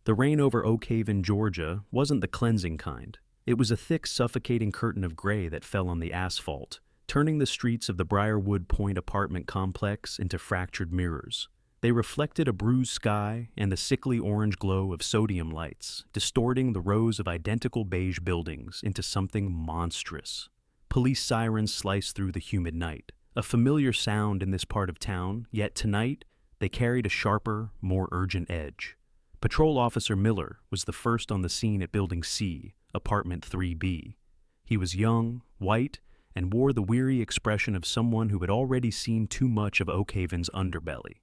The rain over Oak Haven, Georgia, wasn't the cleansing kind. It was a thick, suffocating curtain of gray that fell on the asphalt, turning the streets of the Briarwood Point apartment complex into fractured mirrors. They reflected a bruised sky and the sickly orange glow of sodium lights, distorting the rows of identical beige buildings into something monstrous. Police sirens sliced through the humid night, a familiar sound in this part of town, yet tonight they carried a sharper, more urgent edge. Patrol Officer Miller was the first on the scene at Building C, Apartment 3B. He was young, white, and wore the weary expression of someone who had already seen too much of Oak Haven's underbelly.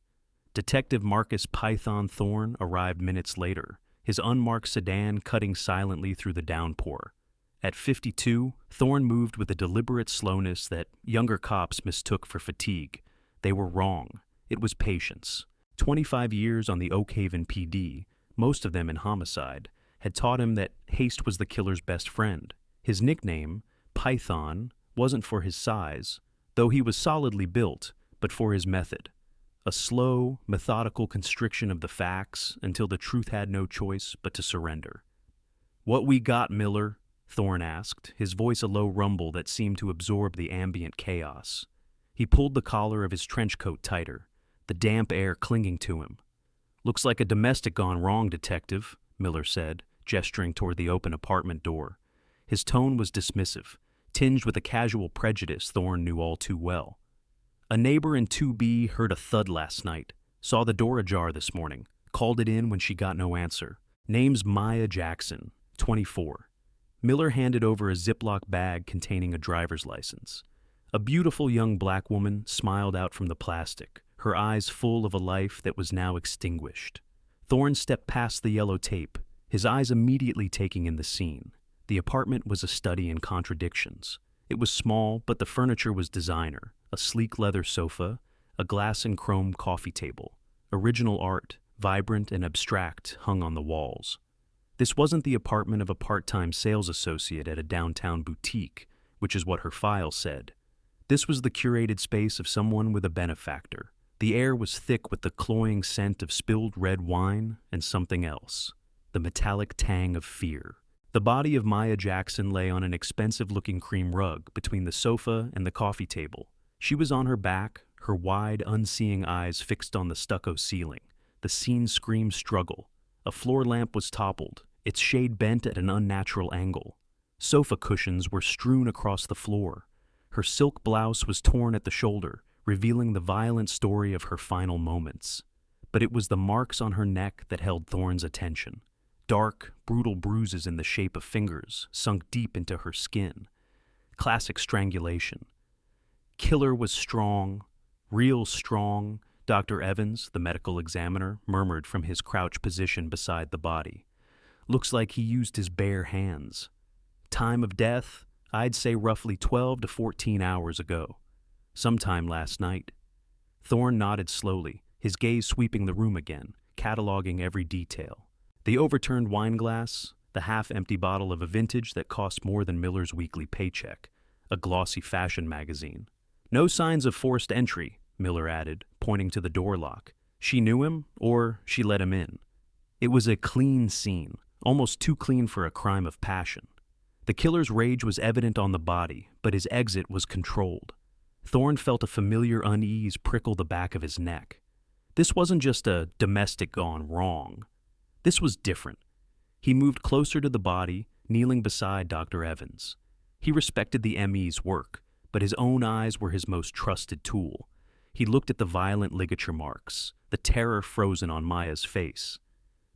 Detective Marcus Python Thorne arrived minutes later, his unmarked sedan cutting silently through the downpour. At 52, Thorne moved with a deliberate slowness that younger cops mistook for fatigue. They were wrong. It was patience. 25 years on the Oak Haven PD, most of them in homicide, had taught him that haste was the killer's best friend. His nickname, Python, wasn't for his size, though he was solidly built, but for his method. A slow, methodical constriction of the facts until the truth had no choice but to surrender. "What we got, Miller?" Thorne asked, his voice a low rumble that seemed to absorb the ambient chaos. He pulled the collar of his trench coat tighter, the damp air clinging to him. "Looks like a domestic gone wrong, Detective," Miller said, gesturing toward the open apartment door. His tone was dismissive, tinged with a casual prejudice Thorne knew all too well. "A neighbor in 2B heard a thud last night, saw the door ajar this morning, called it in when she got no answer. Name's Maya Jackson, 24. Miller handed over a Ziploc bag containing a driver's license. A beautiful young black woman smiled out from the plastic, her eyes full of a life that was now extinguished. Thorne stepped past the yellow tape, his eyes immediately taking in the scene. The apartment was a study in contradictions. It was small, but the furniture was designer. A sleek leather sofa, a glass and chrome coffee table. Original art, vibrant and abstract, hung on the walls. This wasn't the apartment of a part-time sales associate at a downtown boutique, which is what her file said. This was the curated space of someone with a benefactor. The air was thick with the cloying scent of spilled red wine and something else, the metallic tang of fear. The body of Maya Jackson lay on an expensive-looking cream rug between the sofa and the coffee table. She was on her back, her wide, unseeing eyes fixed on the stucco ceiling. The scene screamed struggle. A floor lamp was toppled, its shade bent at an unnatural angle. Sofa cushions were strewn across the floor. Her silk blouse was torn at the shoulder, revealing the violent story of her final moments. But it was the marks on her neck that held Thorne's attention. Dark, brutal bruises in the shape of fingers sunk deep into her skin. Classic strangulation. Killer was strong, real strong, Dr. Evans, the medical examiner, murmured from his crouched position beside the body. Looks like he used his bare hands. Time of death, I'd say roughly 12 to 14 hours ago. Sometime last night. Thorne nodded slowly, his gaze sweeping the room again, cataloging every detail. The overturned wine glass, the half-empty bottle of a vintage that cost more than Miller's weekly paycheck, a glossy fashion magazine. "No signs of forced entry," Miller added, pointing to the door lock. "She knew him, or she let him in." It was a clean scene, almost too clean for a crime of passion. The killer's rage was evident on the body, but his exit was controlled. Thorne felt a familiar unease prickle the back of his neck. This wasn't just a domestic gone wrong. This was different. He moved closer to the body, kneeling beside Dr. Evans. He respected the ME's work, but his own eyes were his most trusted tool. He looked at the violent ligature marks, the terror frozen on Maya's face.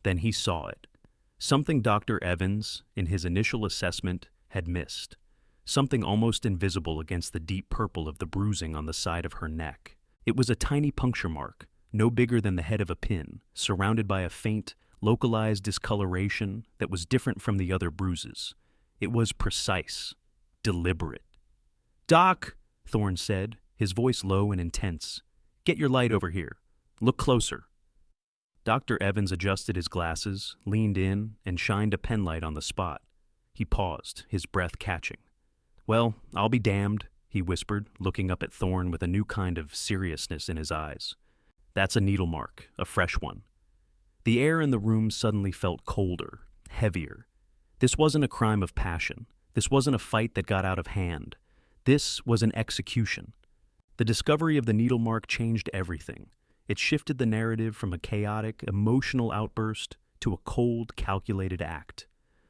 Then he saw it. Something Dr. Evans, in his initial assessment, had missed. Something almost invisible against the deep purple of the bruising on the side of her neck. It was a tiny puncture mark, no bigger than the head of a pin, surrounded by a faint, localized discoloration that was different from the other bruises. It was precise, deliberate. "Doc," Thorne said, his voice low and intense. "Get your light over here. Look closer." Dr. Evans adjusted his glasses, leaned in, and shined a penlight on the spot. He paused, his breath catching. "Well, I'll be damned," he whispered, looking up at Thorne with a new kind of seriousness in his eyes. "That's a needle mark, a fresh one." The air in the room suddenly felt colder, heavier. This wasn't a crime of passion. This wasn't a fight that got out of hand. This was an execution. The discovery of the needle mark changed everything. It shifted the narrative from a chaotic, emotional outburst to a cold, calculated act.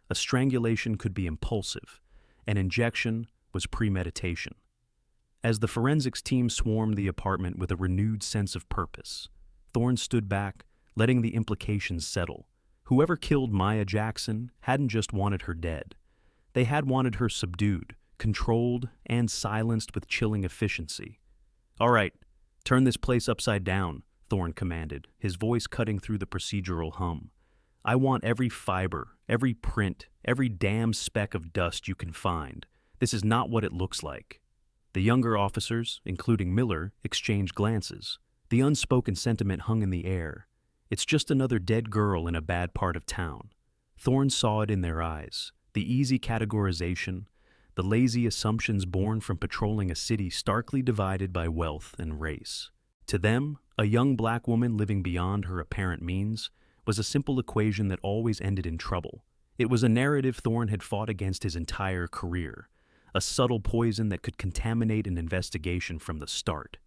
A strangulation could be impulsive. An injection was premeditation. As the forensics team swarmed the apartment with a renewed sense of purpose, Thorne stood back, letting the implications settle. Whoever killed Maya Jackson hadn't just wanted her dead. They had wanted her subdued, controlled, and silenced with chilling efficiency. "All right, turn this place upside down," Thorne commanded, his voice cutting through the procedural hum. "I want every fiber, every print, every damn speck of dust you can find. This is not what it looks like." The younger officers, including Miller, exchanged glances. The unspoken sentiment hung in the air. It's just another dead girl in a bad part of town. Thorne saw it in their eyes. The easy categorization, the lazy assumptions born from patrolling a city starkly divided by wealth and race. To them, a young black woman living beyond her apparent means was a simple equation that always ended in trouble. It was a narrative Thorne had fought against his entire career, a subtle poison that could contaminate an investigation from the start.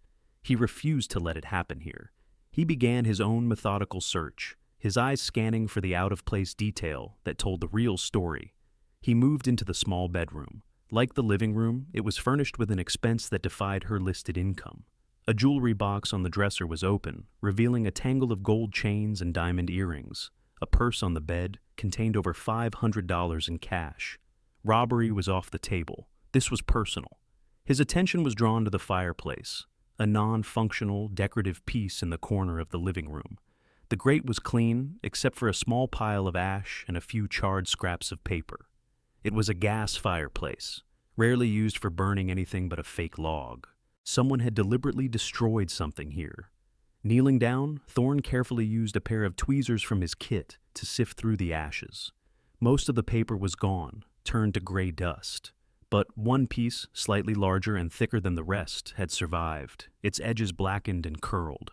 He refused to let it happen here. He began his own methodical search, his eyes scanning for the out-of-place detail that told the real story. He moved into the small bedroom. Like the living room, it was furnished with an expense that defied her listed income. A jewelry box on the dresser was open, revealing a tangle of gold chains and diamond earrings. A purse on the bed contained over $500 in cash. Robbery was off the table. This was personal. His attention was drawn to the fireplace, a non-functional, decorative piece in the corner of the living room. The grate was clean, except for a small pile of ash and a few charred scraps of paper. It was a gas fireplace, rarely used for burning anything but a fake log. Someone had deliberately destroyed something here. Kneeling down, Thorne carefully used a pair of tweezers from his kit to sift through the ashes. Most of the paper was gone, turned to gray dust. But one piece, slightly larger and thicker than the rest, had survived, its edges blackened and curled.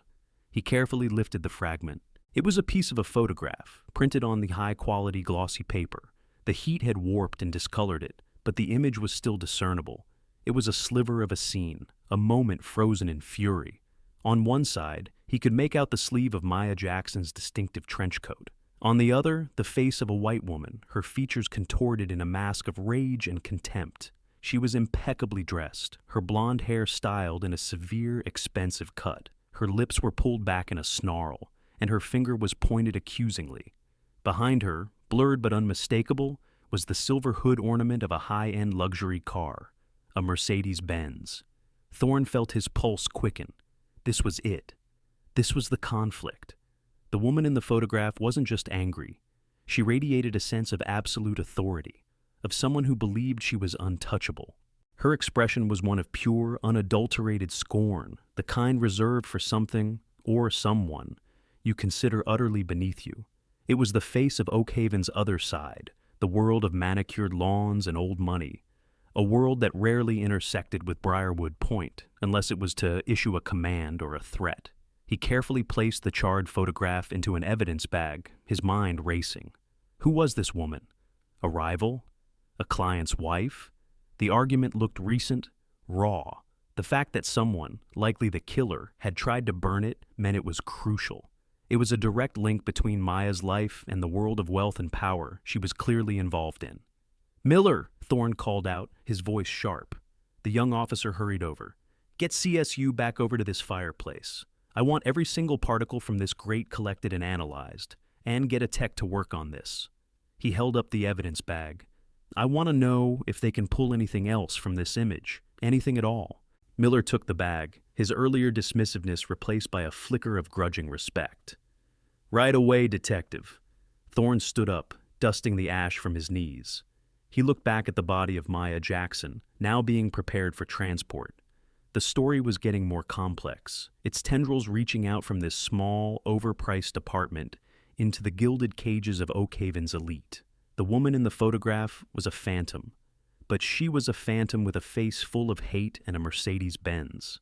He carefully lifted the fragment. It was a piece of a photograph, printed on the high-quality glossy paper. The heat had warped and discolored it, but the image was still discernible. It was a sliver of a scene, a moment frozen in fury. On one side, he could make out the sleeve of Maya Jackson's distinctive trench coat. On the other, the face of a white woman, her features contorted in a mask of rage and contempt. She was impeccably dressed, her blonde hair styled in a severe, expensive cut. Her lips were pulled back in a snarl, and her finger was pointed accusingly. Behind her, blurred but unmistakable, was the silver hood ornament of a high-end luxury car, a Mercedes-Benz. Thorne felt his pulse quicken. This was it. This was the conflict. The woman in the photograph wasn't just angry. She radiated a sense of absolute authority, of someone who believed she was untouchable. Her expression was one of pure, unadulterated scorn, the kind reserved for something, or someone, you consider utterly beneath you. It was the face of Oak Haven's other side, the world of manicured lawns and old money, a world that rarely intersected with Briarwood Point, unless it was to issue a command or a threat. He carefully placed the charred photograph into an evidence bag, his mind racing. Who was this woman? A rival? A client's wife? The argument looked recent, raw. The fact that someone, likely the killer, had tried to burn it meant it was crucial. It was a direct link between Maya's life and the world of wealth and power she was clearly involved in. "Miller!" Thorne called out, his voice sharp. The young officer hurried over. "Get CSU back over to this fireplace. I want every single particle from this grate collected and analyzed, and get a tech to work on this." He held up the evidence bag. "I want to know if they can pull anything else from this image, anything at all." Miller took the bag, his earlier dismissiveness replaced by a flicker of grudging respect. "Right away, detective." Thorne stood up, dusting the ash from his knees. He looked back at the body of Maya Jackson, now being prepared for transport. The story was getting more complex, its tendrils reaching out from this small, overpriced apartment into the gilded cages of Oak Haven's elite. The woman in the photograph was a phantom, but she was a phantom with a face full of hate and a Mercedes-Benz.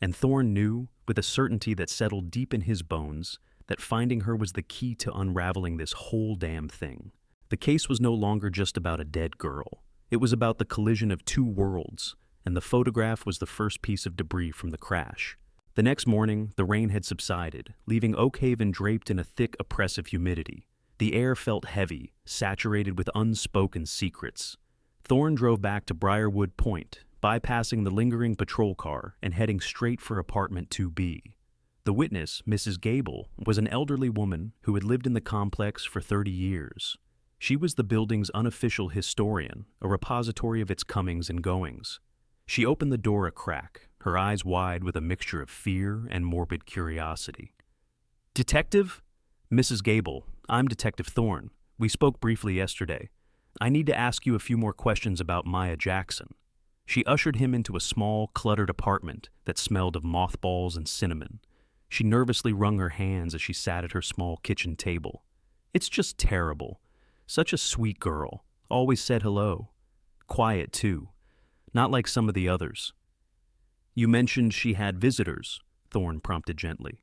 And Thorne knew, with a certainty that settled deep in his bones, that finding her was the key to unraveling this whole damn thing. The case was no longer just about a dead girl. It was about the collision of two worlds, and the photograph was the first piece of debris from the crash. The next morning, the rain had subsided, leaving Oak Haven draped in a thick, oppressive humidity. The air felt heavy, saturated with unspoken secrets. Thorne drove back to Briarwood Point, bypassing the lingering patrol car and heading straight for apartment 2B. The witness, Mrs. Gable, was an elderly woman who had lived in the complex for 30 years. She was the building's unofficial historian, a repository of its comings and goings. She opened the door a crack, her eyes wide with a mixture of fear and morbid curiosity. "Detective? Mrs. Gable, I'm Detective Thorne. We spoke briefly yesterday. I need to ask you a few more questions about Maya Jackson." She ushered him into a small, cluttered apartment that smelled of mothballs and cinnamon. She nervously wrung her hands as she sat at her small kitchen table. "It's just terrible. Such a sweet girl. Always said hello. Quiet, too. Not like some of the others." "You mentioned she had visitors," Thorne prompted gently.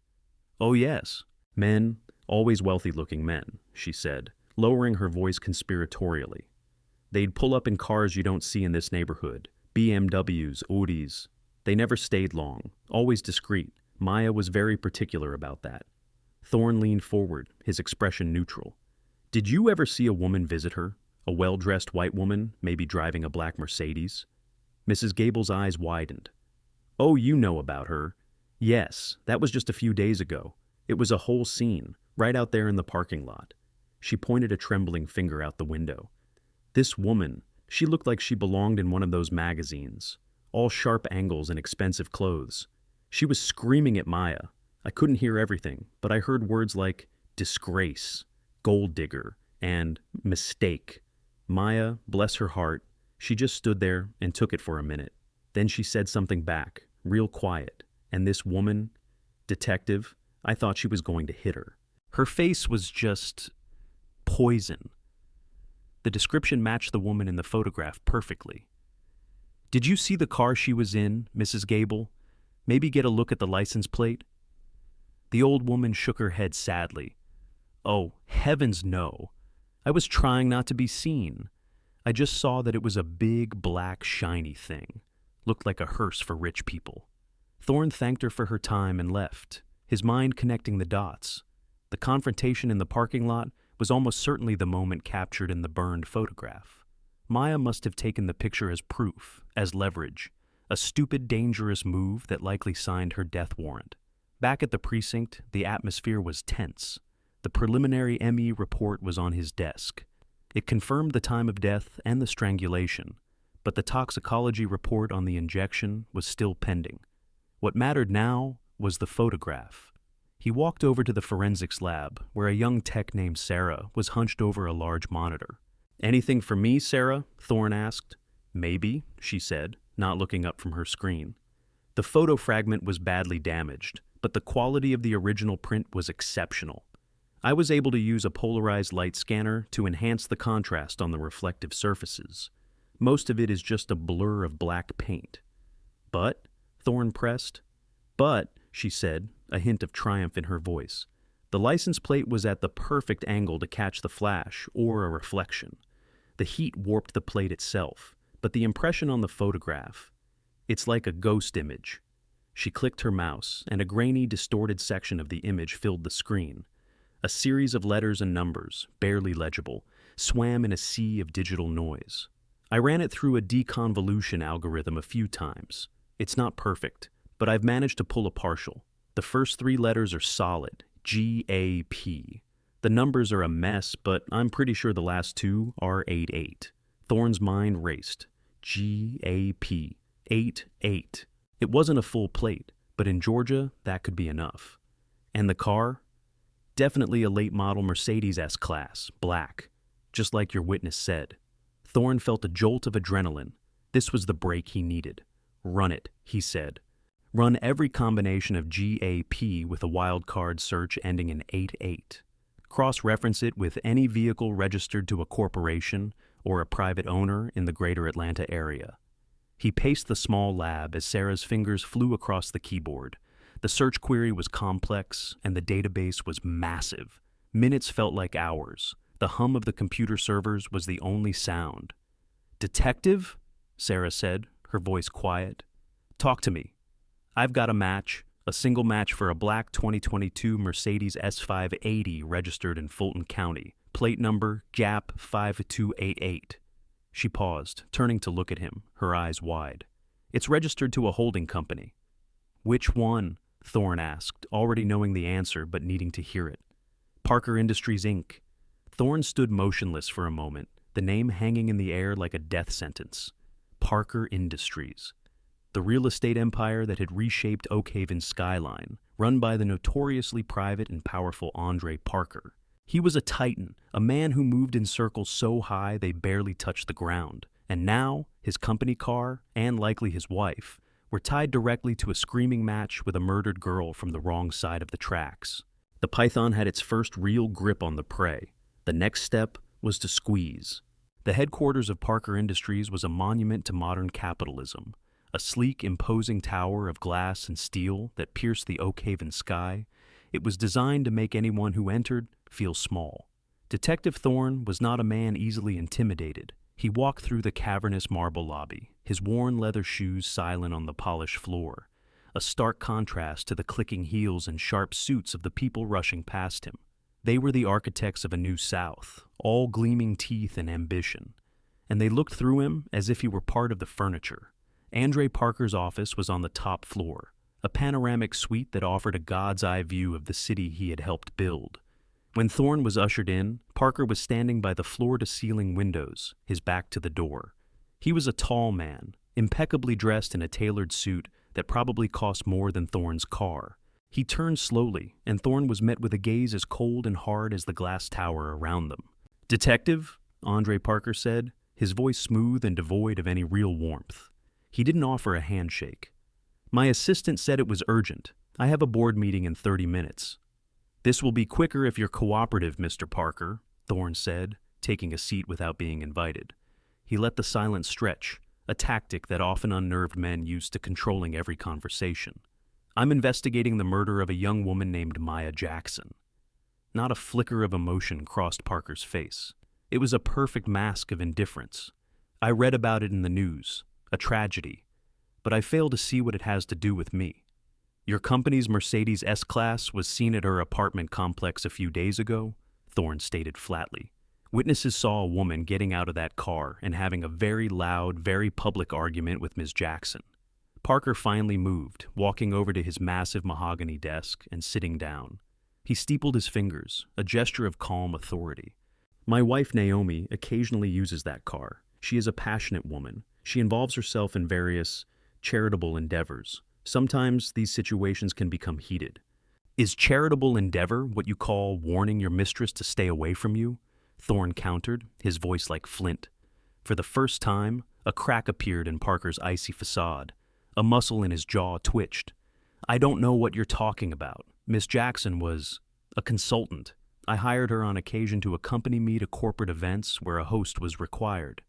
"Oh, yes. Men, always wealthy-looking men," she said, lowering her voice conspiratorially. "They'd pull up in cars you don't see in this neighborhood. BMWs, Audis. They never stayed long, always discreet. Maya was very particular about that." Thorne leaned forward, his expression neutral. "Did you ever see a woman visit her? A well-dressed white woman, maybe driving a black Mercedes?" Mrs. Gable's eyes widened. "Oh, you know about her. Yes, that was just a few days ago. It was a whole scene, right out there in the parking lot." She pointed a trembling finger out the window. "This woman, she looked like she belonged in one of those magazines. All sharp angles and expensive clothes. She was screaming at Maya. I couldn't hear everything, but I heard words like disgrace, gold digger, and mistake. Maya, bless her heart, she just stood there and took it for a minute. Then she said something back, real quiet, and this woman, detective, I thought she was going to hit her. Her face was just poison." The description matched the woman in the photograph perfectly. "Did you see the car she was in, Mrs. Gable? Maybe get a look at the license plate?" The old woman shook her head sadly. "Oh, heavens no. I was trying not to be seen. I just saw that it was a big, black, shiny thing. Looked like a hearse for rich people." Thorne thanked her for her time and left, his mind connecting the dots. The confrontation in the parking lot was almost certainly the moment captured in the burned photograph. Maya must have taken the picture as proof, as leverage, a stupid, dangerous move that likely signed her death warrant. Back at the precinct, the atmosphere was tense. The preliminary ME report was on his desk. It confirmed the time of death and the strangulation, but the toxicology report on the injection was still pending. What mattered now was the photograph. He walked over to the forensics lab, where a young tech named Sarah was hunched over a large monitor. "Anything for me, Sarah?" Thorne asked. "Maybe," she said, not looking up from her screen. The photo fragment was badly damaged, but the quality of the original print was exceptional. "I was able to use a polarized light scanner to enhance the contrast on the reflective surfaces. Most of it is just a blur of black paint." "But," Thorne pressed. "But," she said, a hint of triumph in her voice, "the license plate was at the perfect angle to catch the flash or a reflection. The heat warped the plate itself, but the impression on the photograph, it's like a ghost image." She clicked her mouse, and a grainy, distorted section of the image filled the screen. A series of letters and numbers, barely legible, swam in a sea of digital noise. "I ran it through a deconvolution algorithm a few times. It's not perfect, but I've managed to pull a partial. The first three letters are solid, GAP. The numbers are a mess, but I'm pretty sure the last two are 88. Thorne's mind raced. GAP, 88. It wasn't a full plate, but in Georgia, that could be enough. And the car? Definitely a late model Mercedes S-Class, black, just like your witness said. Thorne felt a jolt of adrenaline. This was the break he needed. "Run it," he said. "Run every combination of GAP with a wildcard search ending in 88. Cross-reference it with any vehicle registered to a corporation or a private owner in the greater Atlanta area." He paced the small lab as Sarah's fingers flew across the keyboard. The search query was complex, and the database was massive. Minutes felt like hours. The hum of the computer servers was the only sound. "Detective?" Sarah said, her voice quiet. "Talk to me. I've got a match, a single match for a black 2022 Mercedes S580 registered in Fulton County, plate number GAP 5288. She paused, turning to look at him, her eyes wide. "It's registered to a holding company." "Which one?" Thorne asked, already knowing the answer but needing to hear it. "Parker Industries, Inc." Thorne stood motionless for a moment, the name hanging in the air like a death sentence. Parker Industries. The real estate empire that had reshaped Oak Haven's skyline, run by the notoriously private and powerful Andre Parker. He was a titan, a man who moved in circles so high they barely touched the ground. And now, his company car, and likely his wife, were tied directly to a screaming match with a murdered girl from the wrong side of the tracks. The python had its first real grip on the prey. The next step was to squeeze. The headquarters of Parker Industries was a monument to modern capitalism, a sleek, imposing tower of glass and steel that pierced the Oak Haven sky. It was designed to make anyone who entered feel small. Detective Thorne was not a man easily intimidated. He walked through the cavernous marble lobby, his worn leather shoes silent on the polished floor, a stark contrast to the clicking heels and sharp suits of the people rushing past him. They were the architects of a new South, all gleaming teeth and ambition, and they looked through him as if he were part of the furniture. Andre Parker's office was on the top floor, a panoramic suite that offered a god's-eye view of the city he had helped build. When Thorne was ushered in, Parker was standing by the floor-to-ceiling windows, his back to the door. He was a tall man, impeccably dressed in a tailored suit that probably cost more than Thorne's car. He turned slowly, and Thorne was met with a gaze as cold and hard as the glass tower around them. "Detective?" Andre Parker said, his voice smooth and devoid of any real warmth. He didn't offer a handshake. "My assistant said it was urgent. I have a board meeting in 30 minutes. "This will be quicker if you're cooperative, Mr. Parker," Thorne said, taking a seat without being invited. He let the silence stretch, a tactic that often unnerved men used to controlling every conversation. "I'm investigating the murder of a young woman named Maya Jackson." Not a flicker of emotion crossed Parker's face. It was a perfect mask of indifference. "I read about it in the news, a tragedy, but I fail to see what it has to do with me." "Your company's Mercedes S-Class was seen at her apartment complex a few days ago," Thorne stated flatly. "Witnesses saw a woman getting out of that car and having a very loud, very public argument with Ms. Jackson." Parker finally moved, walking over to his massive mahogany desk and sitting down. He steepled his fingers, a gesture of calm authority. "My wife Naomi occasionally uses that car. She is a passionate woman. She involves herself in various charitable endeavors. Sometimes these situations can become heated." "Is charitable endeavor what you call warning your mistress to stay away from you?" Thorne countered, his voice like flint. For the first time, a crack appeared in Parker's icy facade. A muscle in his jaw twitched. "I don't know what you're talking about. Miss Jackson was a consultant. I hired her on occasion to accompany me to corporate events where a host was required."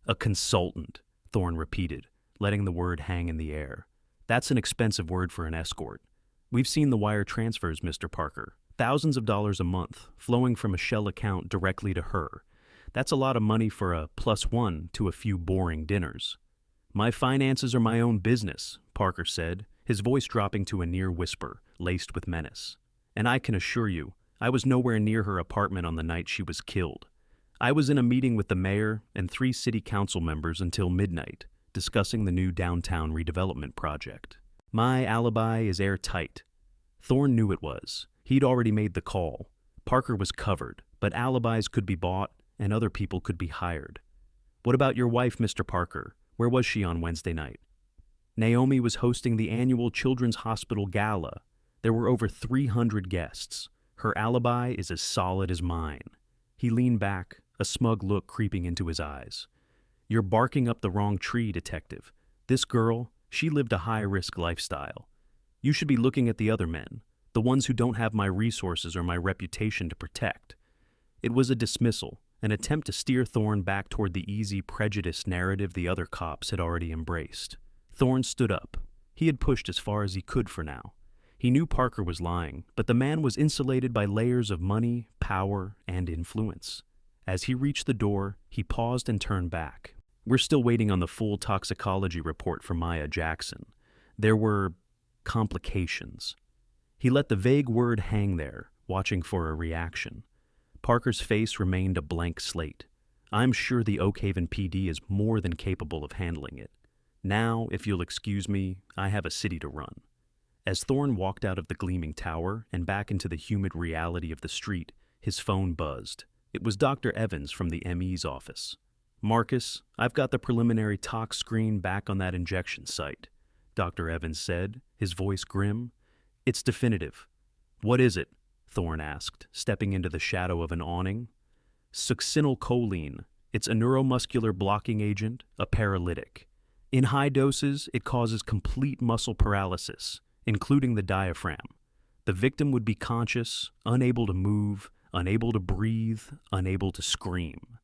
"A consultant," Thorne repeated, letting the word hang in the air. "That's an expensive word for an escort. We've seen the wire transfers, Mr. Parker. Thousands of dollars a month, flowing from a shell account directly to her. That's a lot of money for a +1 to a few boring dinners." "My finances are my own business," Parker said, his voice dropping to a near whisper, laced with menace. "And I can assure you, I was nowhere near her apartment on the night she was killed. I was in a meeting with the mayor and 3 city council members until midnight, discussing the new downtown redevelopment project. My alibi is airtight." Thorne knew it was. He'd already made the call. Parker was covered, but alibis could be bought and other people could be hired. "What about your wife, Mr. Parker? Where was she on Wednesday night?" "Naomi was hosting the annual Children's Hospital Gala. There were over 300 guests. Her alibi is as solid as mine." He leaned back, a smug look creeping into his eyes. "You're barking up the wrong tree, detective. This girl, she lived a high-risk lifestyle. You should be looking at the other men, the ones who don't have my resources or my reputation to protect." It was a dismissal, an attempt to steer Thorne back toward the easy, prejudiced narrative the other cops had already embraced. Thorne stood up. He had pushed as far as he could for now. He knew Parker was lying, but the man was insulated by layers of money, power, and influence. As he reached the door, he paused and turned back. We're still waiting on the full toxicology report from Maya Jackson. There were complications. He let the vague word hang there, watching for a reaction. Parker's face remained a blank slate. I'm sure the Oak Haven PD is more than capable of handling it. Now, if you'll excuse me, I have a city to run. As Thorne walked out of the gleaming tower and back into the humid reality of the street, his phone buzzed. It was Dr. Evans from the ME's office. "Marcus, I've got the preliminary tox screen back on that injection site," Dr. Evans said, his voice grim. "It's definitive." "What is it?" Thorne asked, stepping into the shadow of an awning. "Succinylcholine. It's a neuromuscular blocking agent, a paralytic. In high doses, it causes complete muscle paralysis, including the diaphragm. The victim would be conscious, unable to move, unable to breathe, unable to scream."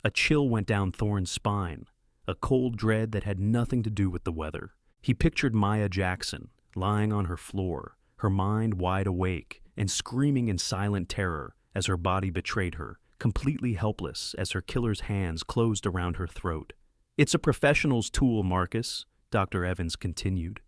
A chill went down Thorne's spine, a cold dread that had nothing to do with the weather. He pictured Maya Jackson, lying on her floor, her mind wide awake, and screaming in silent terror as her body betrayed her, completely helpless as her killer's hands closed around her throat. "It's a professional's tool, Marcus," Dr. Evans continued,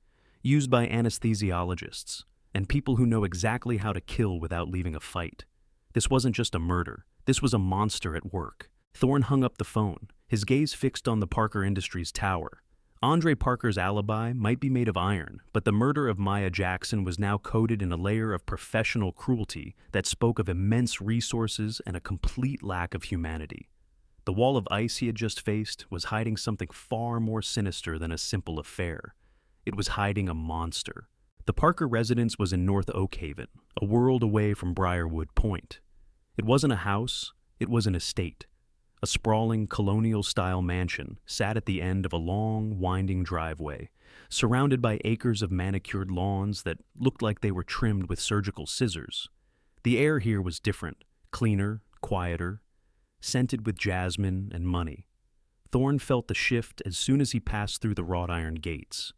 "used by anesthesiologists and people who know exactly how to kill without leaving a fight. This wasn't just a murder. This was a monster at work." Thorne hung up the phone, his gaze fixed on the Parker Industries tower. Andre Parker's alibi might be made of iron, but the murder of Maya Jackson was now coated in a layer of professional cruelty that spoke of immense resources and a complete lack of humanity. The wall of ice he had just faced was hiding something far more sinister than a simple affair. It was hiding a monster. The Parker residence was in North Oak Haven, a world away from Briarwood Point. It wasn't a house, it was an estate. A sprawling colonial-style mansion sat at the end of a long, winding driveway, surrounded by acres of manicured lawns that looked like they were trimmed with surgical scissors. The air here was different, cleaner, quieter, scented with jasmine and money. Thorne felt the shift as soon as he passed through the wrought iron gates.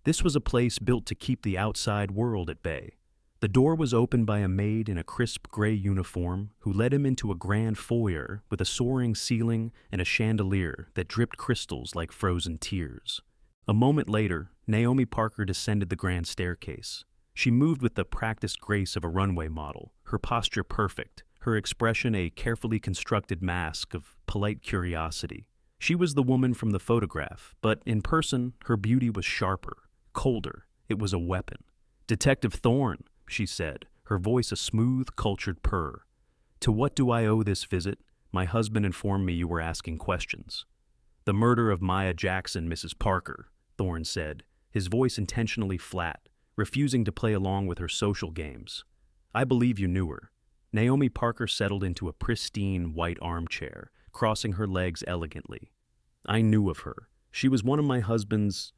This was a place built to keep the outside world at bay. The door was opened by a maid in a crisp gray uniform who led him into a grand foyer with a soaring ceiling and a chandelier that dripped crystals like frozen tears. A moment later, Naomi Parker descended the grand staircase. She moved with the practiced grace of a runway model, her posture perfect, her expression a carefully constructed mask of polite curiosity. She was the woman from the photograph, but in person, her beauty was sharper, colder. It was a weapon. "Detective Thorne," she said, her voice a smooth, cultured purr. "To what do I owe this visit? My husband informed me you were asking questions." "The murder of Maya Jackson, Mrs. Parker," Thorne said, his voice intentionally flat, refusing to play along with her social games. "I believe you knew her." Naomi Parker settled into a pristine white armchair, crossing her legs elegantly. "I knew of her. She was one of my husband's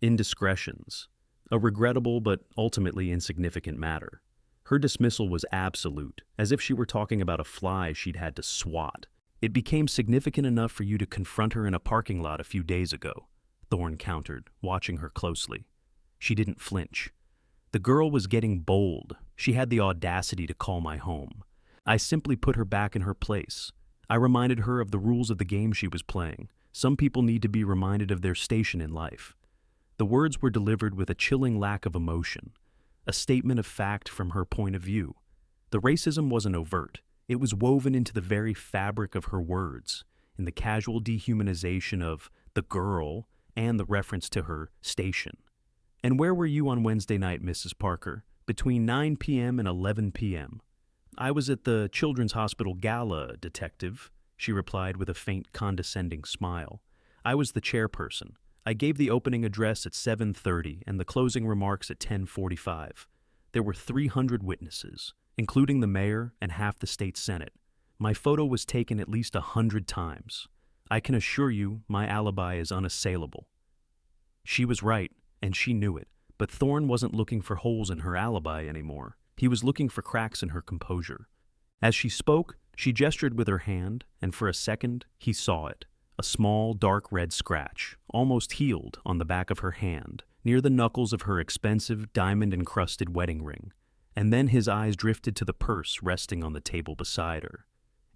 indiscretions. A regrettable but ultimately insignificant matter. Her dismissal was absolute, as if she were talking about a fly she'd had to swat. It became significant enough for you to confront her in a parking lot a few days ago," Thorne countered, watching her closely. She didn't flinch. "The girl was getting bold. She had the audacity to call my home. I simply put her back in her place. I reminded her of the rules of the game she was playing. Some people need to be reminded of their station in life." The words were delivered with a chilling lack of emotion, a statement of fact from her point of view. The racism wasn't overt. It was woven into the very fabric of her words, in the casual dehumanization of the girl and the reference to her station. "And where were you on Wednesday night, Mrs. Parker, between 9 p.m. and 11 p.m.? "I was at the Children's Hospital Gala, Detective," she replied with a faint condescending smile. "I was the chairperson. I gave the opening address at 7:30 and the closing remarks at 10:45. There were 300 witnesses, including the mayor and half the state senate. My photo was taken at least 100 times. I can assure you my alibi is unassailable." She was right, and she knew it, but Thorne wasn't looking for holes in her alibi anymore. He was looking for cracks in her composure. As she spoke, she gestured with her hand, and for a second, he saw it. A small, dark red scratch, almost healed, on the back of her hand, near the knuckles of her expensive, diamond-encrusted wedding ring, and then his eyes drifted to the purse resting on the table beside her.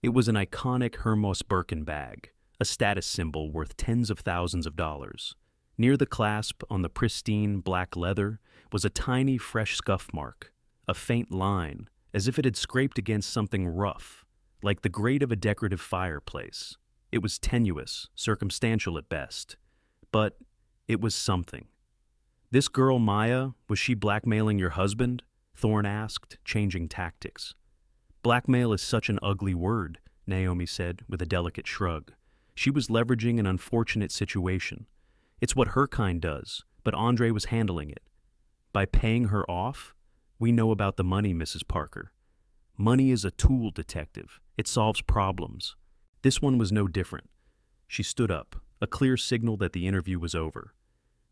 It was an iconic Hermos Birkin bag, a status symbol worth tens of thousands of dollars. Near the clasp on the pristine black leather was a tiny, fresh scuff mark, a faint line, as if it had scraped against something rough, like the grate of a decorative fireplace. It was tenuous, circumstantial at best, but it was something. "This girl, Maya, was she blackmailing your husband?" Thorne asked, changing tactics. "Blackmail is such an ugly word," Naomi said with a delicate shrug. "She was leveraging an unfortunate situation. It's what her kind does, but Andre was handling it. By paying her off? We know about the money, Mrs. Parker. Money is a tool, detective. It solves problems. This one was no different." She stood up, a clear signal that the interview was over.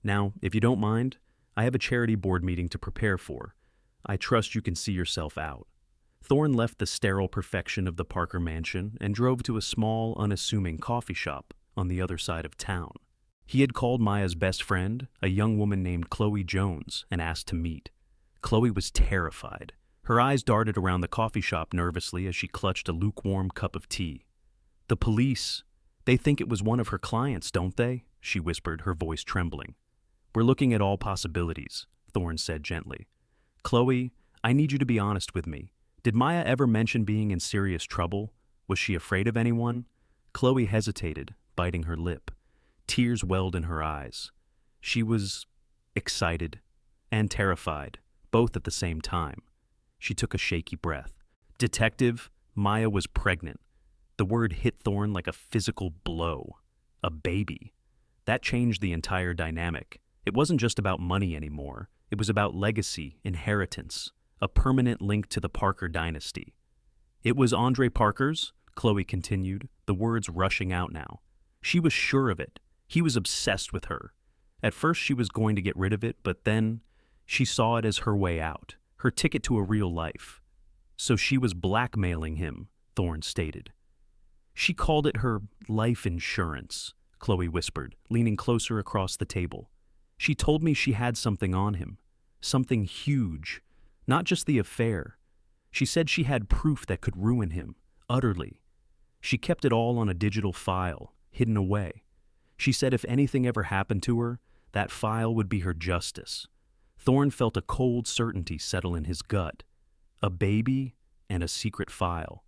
"Now, if you don't mind, I have a charity board meeting to prepare for. I trust you can see yourself out." Thorne left the sterile perfection of the Parker mansion and drove to a small, unassuming coffee shop on the other side of town. He had called Maya's best friend, a young woman named Chloe Jones, and asked to meet. Chloe was terrified. Her eyes darted around the coffee shop nervously as she clutched a lukewarm cup of tea. "The police, they think it was one of her clients, don't they?" she whispered, her voice trembling. "We're looking at all possibilities," Thorne said gently. "Chloe, I need you to be honest with me. Did Maya ever mention being in serious trouble? Was she afraid of anyone?" Chloe hesitated, biting her lip. Tears welled in her eyes. She was excited and terrified, both at the same time. She took a shaky breath. "Detective, Maya was pregnant." The word hit Thorne like a physical blow. A baby. That changed the entire dynamic. It wasn't just about money anymore. It was about legacy, inheritance, a permanent link to the Parker dynasty. "It was Andre Parker's," Chloe continued, the words rushing out now. She was sure of it. He was obsessed with her. At first she was going to get rid of it, but then she saw it as her way out, her ticket to a real life. "So she was blackmailing him," Thorne stated. "She called it her life insurance," Chloe whispered, leaning closer across the table. "She told me she had something on him, something huge, not just the affair. She said she had proof that could ruin him, utterly. She kept it all on a digital file, hidden away. She said if anything ever happened to her, that file would be her justice." Thorne felt a cold certainty settle in his gut. A baby and a secret file.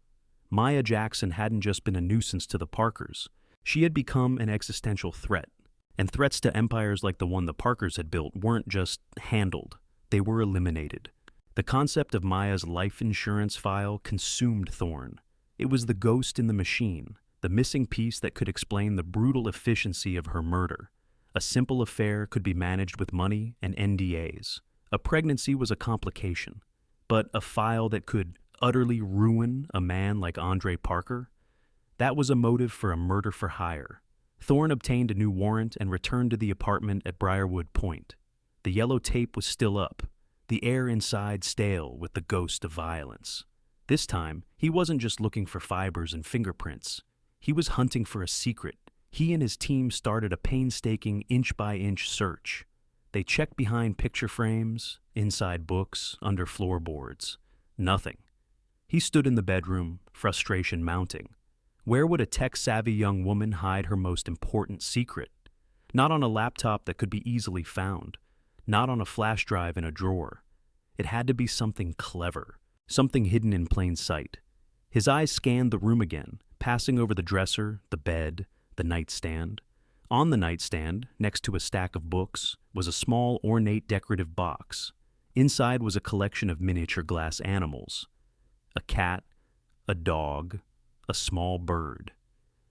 Maya Jackson hadn't just been a nuisance to the Parkers. She had become an existential threat. And threats to empires like the one the Parkers had built weren't just handled, they were eliminated. The concept of Maya's life insurance file consumed Thorne. It was the ghost in the machine, the missing piece that could explain the brutal efficiency of her murder. A simple affair could be managed with money and NDAs. A pregnancy was a complication. But a file that could utterly ruin a man like Andre Parker? That was a motive for a murder for hire. Thorne obtained a new warrant and returned to the apartment at Briarwood Point. The yellow tape was still up, the air inside stale with the ghost of violence. This time, he wasn't just looking for fibers and fingerprints. He was hunting for a secret. He and his team started a painstaking inch-by-inch search. They checked behind picture frames, inside books, under floorboards. Nothing. He stood in the bedroom, frustration mounting. Where would a tech-savvy young woman hide her most important secret? Not on a laptop that could be easily found. Not on a flash drive in a drawer. It had to be something clever, something hidden in plain sight. His eyes scanned the room again, passing over the dresser, the bed, the nightstand. On the nightstand, next to a stack of books, was a small, ornate decorative box. Inside was a collection of miniature glass animals. A cat, a dog, a small bird.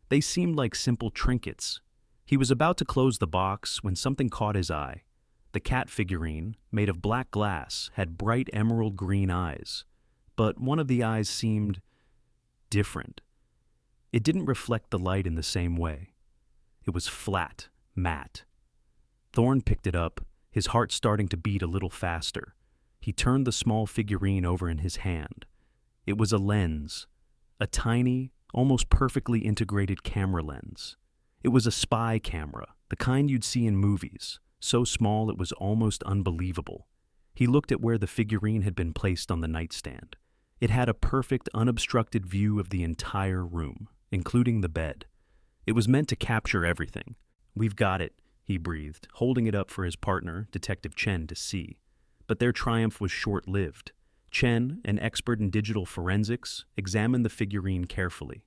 They seemed like simple trinkets. He was about to close the box when something caught his eye. The cat figurine, made of black glass, had bright emerald green eyes. But one of the eyes seemed different. It didn't reflect the light in the same way. It was flat, matte. Thorne picked it up, his heart starting to beat a little faster. He turned the small figurine over in his hand. It was a lens, a tiny, almost perfectly integrated camera lens. It was a spy camera, the kind you'd see in movies, so small it was almost unbelievable. He looked at where the figurine had been placed on the nightstand. It had a perfect, unobstructed view of the entire room, including the bed. It was meant to capture everything. "We've got it," he breathed, holding it up for his partner, Detective Chen, to see. But their triumph was short-lived. Chen, an expert in digital forensics, examined the figurine carefully.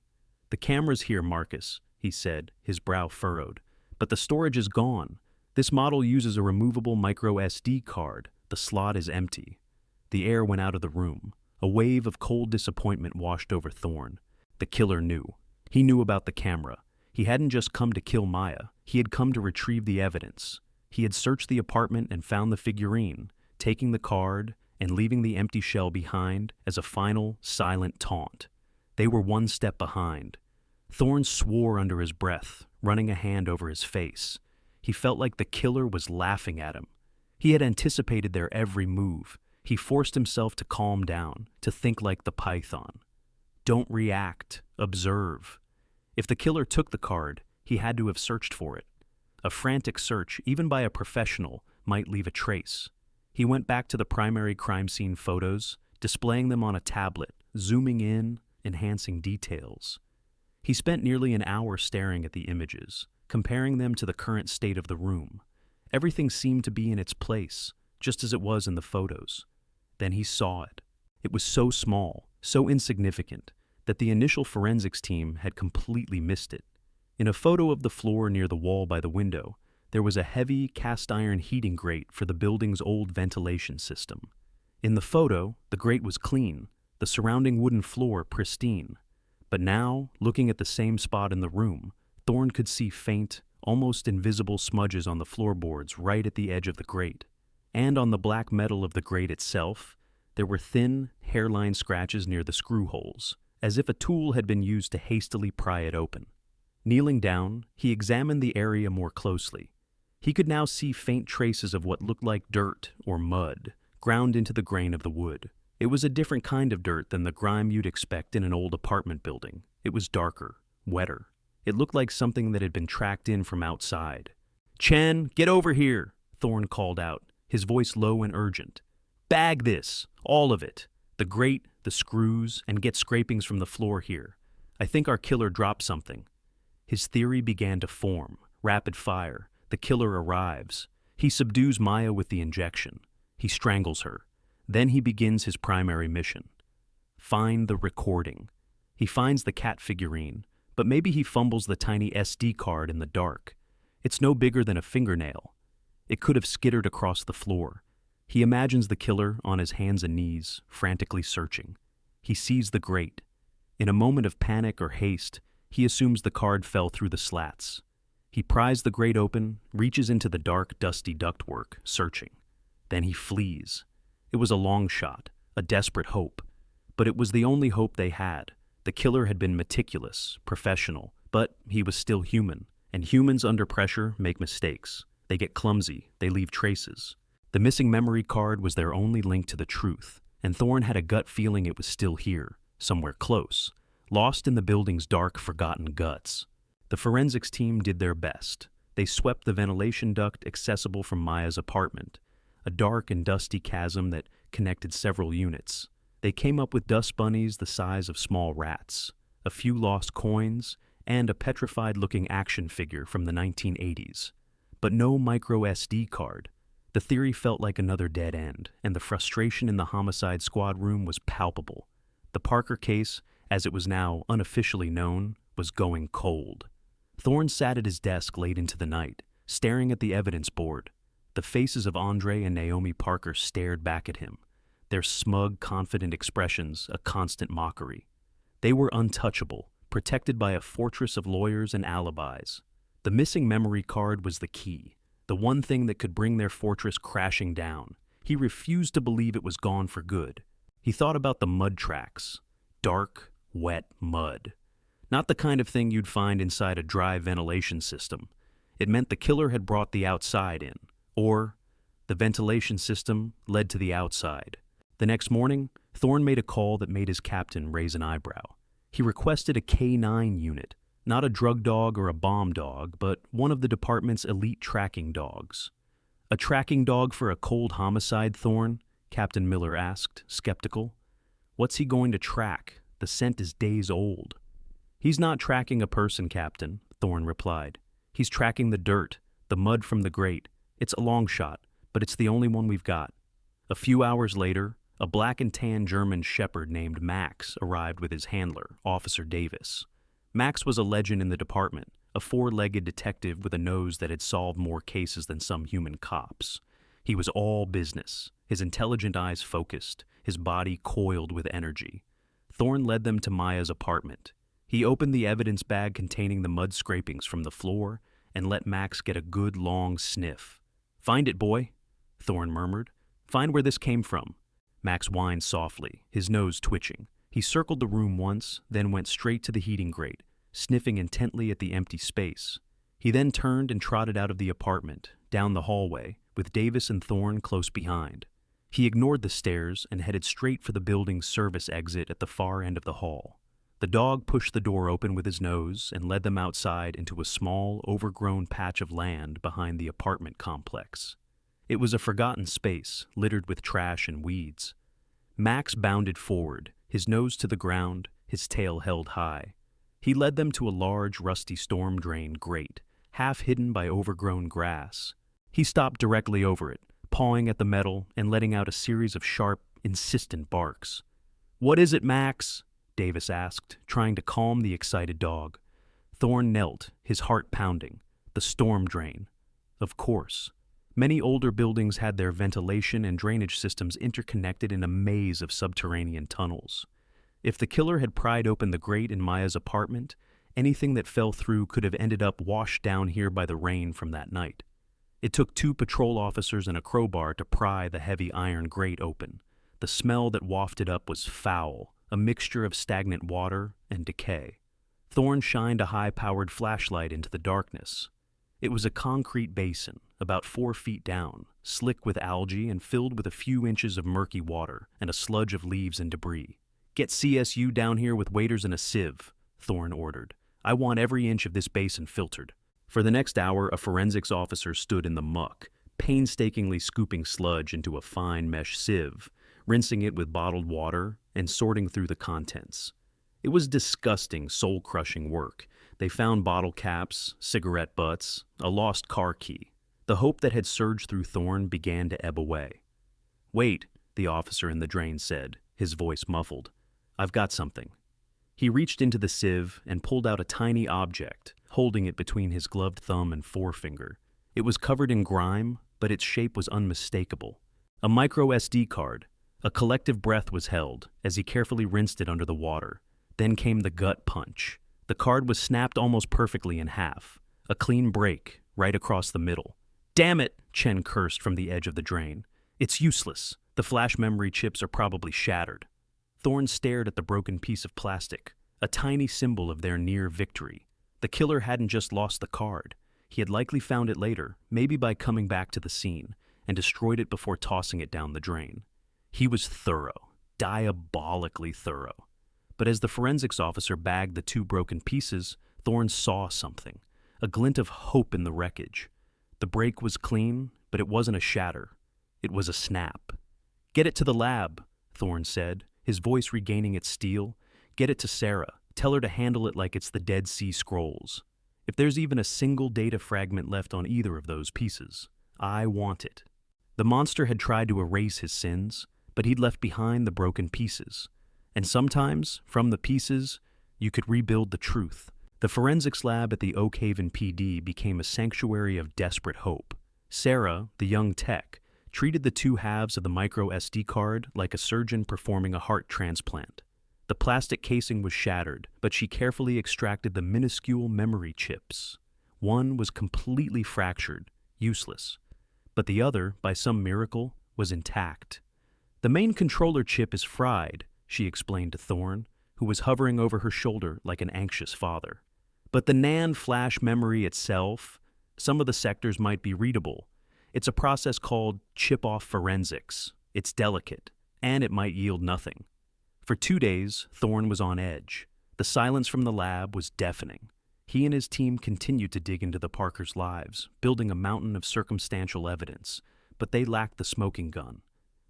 "The camera's here, Marcus," he said, his brow furrowed. "But the storage is gone. This model uses a removable micro SD card. The slot is empty." The air went out of the room. A wave of cold disappointment washed over Thorne. The killer knew. He knew about the camera. He hadn't just come to kill Maya. He had come to retrieve the evidence. He had searched the apartment and found the figurine, taking the card and leaving the empty shell behind as a final, silent taunt. They were one step behind. Thorne swore under his breath, running a hand over his face. He felt like the killer was laughing at him. He had anticipated their every move. He forced himself to calm down, to think like the python. Don't react, observe. If the killer took the card, he had to have searched for it. A frantic search, even by a professional, might leave a trace. He went back to the primary crime scene photos, displaying them on a tablet, zooming in, enhancing details. He spent nearly an hour staring at the images, comparing them to the current state of the room. Everything seemed to be in its place, just as it was in the photos. Then he saw it. It was so small, so insignificant, that the initial forensics team had completely missed it. In a photo of the floor near the wall by the window, there was a heavy cast-iron heating grate for the building's old ventilation system. In the photo, the grate was clean, the surrounding wooden floor pristine. But now, looking at the same spot in the room, Thorne could see faint, almost invisible smudges on the floorboards right at the edge of the grate. And on the black metal of the grate itself, there were thin, hairline scratches near the screw holes, as if a tool had been used to hastily pry it open. Kneeling down, he examined the area more closely. He could now see faint traces of what looked like dirt or mud, ground into the grain of the wood. It was a different kind of dirt than the grime you'd expect in an old apartment building. It was darker, wetter. It looked like something that had been tracked in from outside. "Chen, get over here," Thorne called out, his voice low and urgent. "Bag this, all of it. The grate, the screws, and get scrapings from the floor here. I think our killer dropped something." His theory began to form. Rapid fire. The killer arrives. He subdues Maya with the injection. He strangles her. Then he begins his primary mission. Find the recording. He finds the cat figurine, but maybe he fumbles the tiny SD card in the dark. It's no bigger than a fingernail. It could have skittered across the floor. He imagines the killer on his hands and knees, frantically searching. He sees the grate. In a moment of panic or haste, he assumes the card fell through the slats. He pries the grate open, reaches into the dark, dusty ductwork, searching. Then he flees. It was a long shot, a desperate hope. But it was the only hope they had. The killer had been meticulous, professional, but he was still human. And humans under pressure make mistakes. They get clumsy, they leave traces. The missing memory card was their only link to the truth, and Thorne had a gut feeling it was still here, somewhere close, lost in the building's dark, forgotten guts. The forensics team did their best. They swept the ventilation duct accessible from Maya's apartment, a dark and dusty chasm that connected several units. They came up with dust bunnies the size of small rats, a few lost coins, and a petrified-looking action figure from the 1980s. But no micro SD card. The theory felt like another dead end, and the frustration in the homicide squad room was palpable. The Parker case, as it was now unofficially known, was going cold. Thorne sat at his desk late into the night, staring at the evidence board. The faces of Andre and Naomi Parker stared back at him, their smug, confident expressions a constant mockery. They were untouchable, protected by a fortress of lawyers and alibis. The missing memory card was the key, the one thing that could bring their fortress crashing down. He refused to believe it was gone for good. He thought about the mud tracks. Dark, wet mud. Not the kind of thing you'd find inside a dry ventilation system. It meant the killer had brought the outside in, or the ventilation system led to the outside. The next morning, Thorne made a call that made his captain raise an eyebrow. He requested a K9 unit, not a drug dog or a bomb dog, but one of the department's elite tracking dogs. A tracking dog for a cold homicide, Thorne? Captain Miller asked, skeptical. What's he going to track? The scent is days old. He's not tracking a person, Captain, Thorne replied. He's tracking the dirt, the mud from the grate. It's a long shot, but it's the only one we've got. A few hours later, a black and tan German shepherd named Max arrived with his handler, Officer Davis. Max was a legend in the department, a four-legged detective with a nose that had solved more cases than some human cops. He was all business, his intelligent eyes focused, his body coiled with energy. Thorne led them to Maya's apartment. He opened the evidence bag containing the mud scrapings from the floor and let Max get a good long sniff. "Find it, boy," Thorne murmured. "Find where this came from." Max whined softly, his nose twitching. He circled the room once, then went straight to the heating grate, sniffing intently at the empty space. He then turned and trotted out of the apartment, down the hallway, with Davis and Thorne close behind. He ignored the stairs and headed straight for the building's service exit at the far end of the hall. The dog pushed the door open with his nose and led them outside into a small, overgrown patch of land behind the apartment complex. It was a forgotten space, littered with trash and weeds. Max bounded forward, his nose to the ground, his tail held high. He led them to a large, rusty storm drain grate, half hidden by overgrown grass. He stopped directly over it, pawing at the metal and letting out a series of sharp, insistent barks. "What is it, Max?" Davis asked, trying to calm the excited dog. Thorne knelt, his heart pounding. The storm drain. Of course. Many older buildings had their ventilation and drainage systems interconnected in a maze of subterranean tunnels. If the killer had pried open the grate in Maya's apartment, anything that fell through could have ended up washed down here by the rain from that night. It took 2 patrol officers and a crowbar to pry the heavy iron grate open. The smell that wafted up was foul, a mixture of stagnant water and decay. Thorne shined a high-powered flashlight into the darkness. It was a concrete basin, about 4 feet down, slick with algae and filled with a few inches of murky water and a sludge of leaves and debris. "Get CSU down here with waders and a sieve," Thorne ordered. "I want every inch of this basin filtered." For the next hour, a forensics officer stood in the muck, painstakingly scooping sludge into a fine mesh sieve, rinsing it with bottled water, and sorting through the contents. It was disgusting, soul-crushing work. They found bottle caps, cigarette butts, a lost car key. The hope that had surged through Thorne began to ebb away. "Wait," the officer in the drain said, his voice muffled. "I've got something." He reached into the sieve and pulled out a tiny object, holding it between his gloved thumb and forefinger. It was covered in grime, but its shape was unmistakable. A micro SD card. A collective breath was held as he carefully rinsed it under the water. Then came the gut punch. The card was snapped almost perfectly in half. A clean break, right across the middle. "Damn it!" Chen cursed from the edge of the drain. "It's useless. The flash memory chips are probably shattered." Thorne stared at the broken piece of plastic, a tiny symbol of their near victory. The killer hadn't just lost the card. He had likely found it later, maybe by coming back to the scene, and destroyed it before tossing it down the drain. He was thorough, diabolically thorough. But as the forensics officer bagged the 2 broken pieces, Thorne saw something, a glint of hope in the wreckage. The break was clean, but it wasn't a shatter. It was a snap. "Get it to the lab," Thorne said, his voice regaining its steel. "Get it to Sarah. Tell her to handle it like it's the Dead Sea Scrolls. If there's even a single data fragment left on either of those pieces, I want it." The monster had tried to erase his sins, but he'd left behind the broken pieces. And sometimes, from the pieces, you could rebuild the truth. The forensics lab at the Oak Haven PD became a sanctuary of desperate hope. Sarah, the young tech, treated the 2 halves of the micro SD card like a surgeon performing a heart transplant. The plastic casing was shattered, but she carefully extracted the minuscule memory chips. One was completely fractured, useless, but the other, by some miracle, was intact. "The main controller chip is fried," she explained to Thorne, who was hovering over her shoulder like an anxious father. "But the NAND flash memory itself, some of the sectors might be readable. It's a process called chip-off forensics. It's delicate, and it might yield nothing." For 2 days, Thorne was on edge. The silence from the lab was deafening. He and his team continued to dig into the Parkers' lives, building a mountain of circumstantial evidence, but they lacked the smoking gun.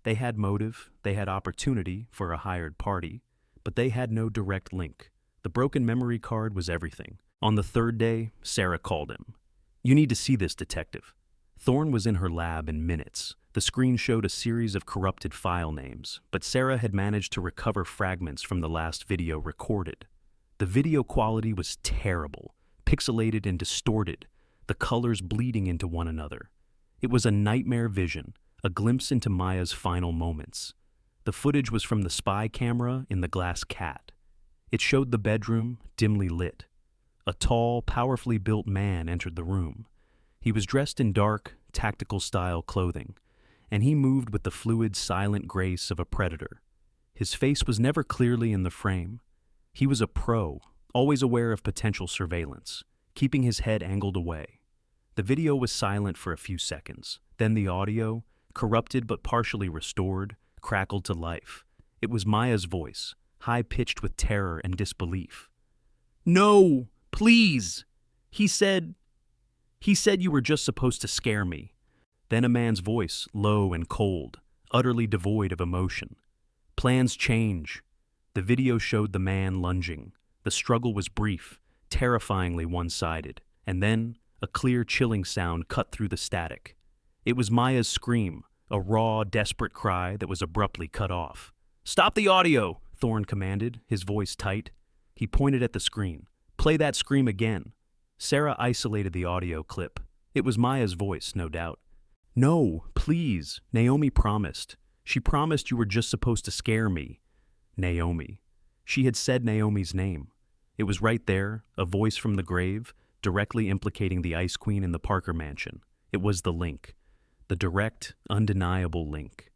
They had motive, they had opportunity for a hired party, but they had no direct link. The broken memory card was everything. On the third day, Sarah called him. "You need to see this, detective." Thorne was in her lab in minutes. The screen showed a series of corrupted file names, but Sarah had managed to recover fragments from the last video recorded. The video quality was terrible, pixelated and distorted, the colors bleeding into one another. It was a nightmare vision, a glimpse into Maya's final moments. The footage was from the spy camera in the glass cat. It showed the bedroom, dimly lit. A tall, powerfully built man entered the room. He was dressed in dark, tactical-style clothing, and he moved with the fluid, silent grace of a predator. His face was never clearly in the frame. He was a pro, always aware of potential surveillance, keeping his head angled away. The video was silent for a few seconds. Then the audio, corrupted but partially restored, crackled to life. It was Maya's voice, high-pitched with terror and disbelief. "No, please! He said you were just supposed to scare me." Then a man's voice, low and cold, utterly devoid of emotion. "Plans change." The video showed the man lunging. The struggle was brief, terrifyingly one-sided, and then a clear, chilling sound cut through the static. It was Maya's scream, a raw, desperate cry that was abruptly cut off. "Stop the audio!" Thorne commanded, his voice tight. He pointed at the screen. "Play that scream again." Sarah isolated the audio clip. It was Maya's voice, no doubt. "No, please. Naomi promised. She promised you were just supposed to scare me." Naomi. She had said Naomi's name. It was right there, a voice from the grave, directly implicating the Ice Queen in the Parker mansion. It was the link. The direct, undeniable link.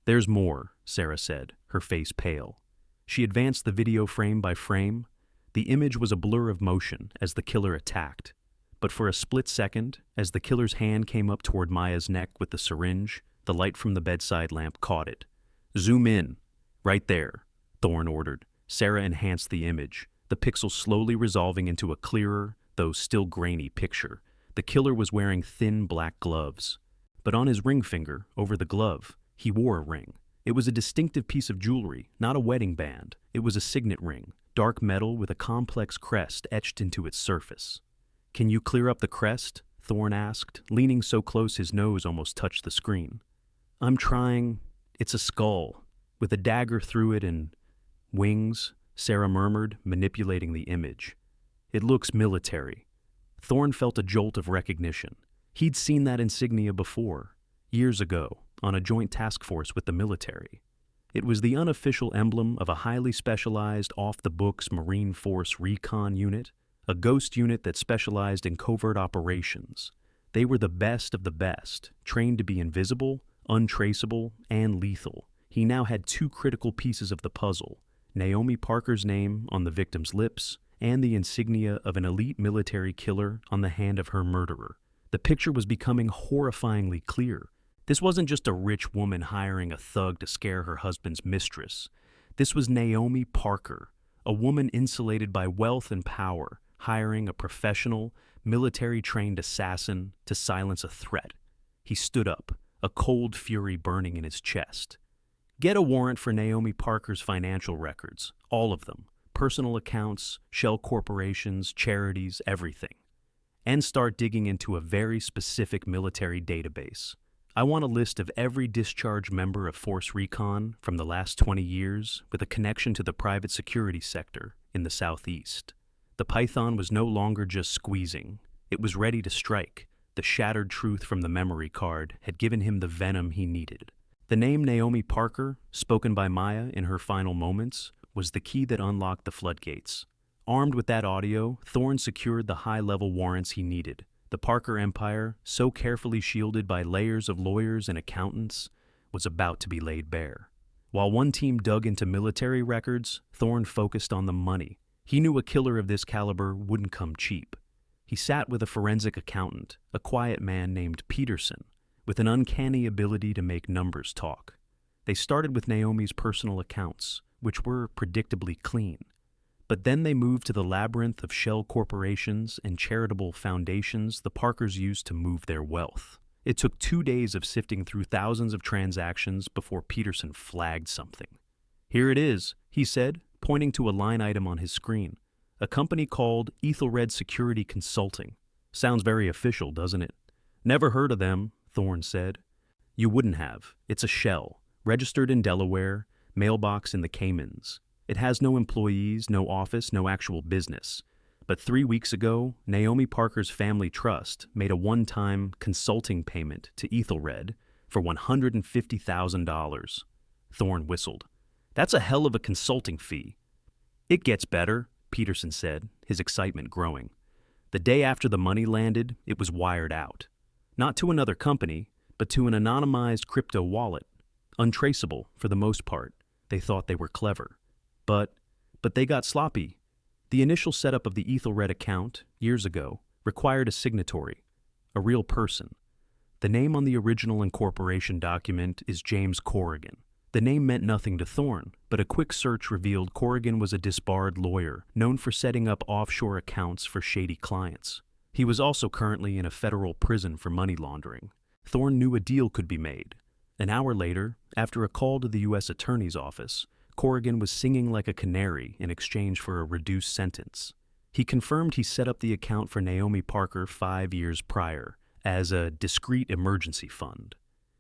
"There's more," Sarah said, her face pale. She advanced the video frame by frame. The image was a blur of motion as the killer attacked. But for a split second, as the killer's hand came up toward Maya's neck with the syringe, the light from the bedside lamp caught it. "Zoom in. Right there," Thorne ordered. Sarah enhanced the image, the pixels slowly resolving into a clearer, though still grainy picture. The killer was wearing thin black gloves. But on his ring finger, over the glove, he wore a ring. It was a distinctive piece of jewelry, not a wedding band. It was a signet ring, dark metal with a complex crest etched into its surface. "Can you clear up the crest?" Thorne asked, leaning so close his nose almost touched the screen. "I'm trying. It's a skull, with a dagger through it and wings," Sarah murmured, manipulating the image. "It looks military." Thorne felt a jolt of recognition. He'd seen that insignia before, years ago, on a joint task force with the military. It was the unofficial emblem of a highly specialized, off-the-books Marine Force recon unit, a ghost unit that specialized in covert operations. They were the best of the best, trained to be invisible, untraceable, and lethal. He now had two critical pieces of the puzzle: Naomi Parker's name on the victim's lips, and the insignia of an elite military killer on the hand of her murderer. The picture was becoming horrifyingly clear. This wasn't just a rich woman hiring a thug to scare her husband's mistress. This was Naomi Parker, a woman insulated by wealth and power, hiring a professional, military-trained assassin to silence a threat. He stood up, a cold fury burning in his chest. "Get a warrant for Naomi Parker's financial records, all of them, personal accounts, shell corporations, charities, everything. And start digging into a very specific military database. I want a list of every discharged member of Force Recon from the last 20 years with a connection to the private security sector in the Southeast." The python was no longer just squeezing. It was ready to strike. The shattered truth from the memory card had given him the venom he needed. The name Naomi Parker, spoken by Maya in her final moments, was the key that unlocked the floodgates. Armed with that audio, Thorne secured the high-level warrants he needed. The Parker empire, so carefully shielded by layers of lawyers and accountants, was about to be laid bare. While one team dug into military records, Thorne focused on the money. He knew a killer of this caliber wouldn't come cheap. He sat with a forensic accountant, a quiet man named Peterson, with an uncanny ability to make numbers talk. They started with Naomi's personal accounts, which were predictably clean. But then they moved to the labyrinth of shell corporations and charitable foundations the Parkers used to move their wealth. It took 2 days of sifting through thousands of transactions before Peterson flagged something. "Here it is," he said, pointing to a line item on his screen. "A company called Ethelred Security Consulting. Sounds very official, doesn't it?" "Never heard of them," Thorne said. "You wouldn't have. It's a shell, registered in Delaware, mailbox in the Caymans. It has no employees, no office, no actual business. But 3 weeks ago, Naomi Parker's family trust made a one-time consulting payment to Ethelred for $150,000. Thorne whistled. "That's a hell of a consulting fee." "It gets better," Peterson said, his excitement growing. The day after the money landed, it was wired out. Not to another company, but to an anonymized crypto wallet. Untraceable, for the most part. They thought they were clever. But they got sloppy. The initial setup of the Ethelred account, years ago, required a signatory, a real person. The name on the original incorporation document is James Corrigan. The name meant nothing to Thorne, but a quick search revealed Corrigan was a disbarred lawyer known for setting up offshore accounts for shady clients. He was also currently in a federal prison for money laundering. Thorne knew a deal could be made. An hour later, after a call to the U.S. Attorney's Office, Corrigan was singing like a canary in exchange for a reduced sentence. He confirmed he set up the account for Naomi Parker 5 years prior as a discreet emergency fund.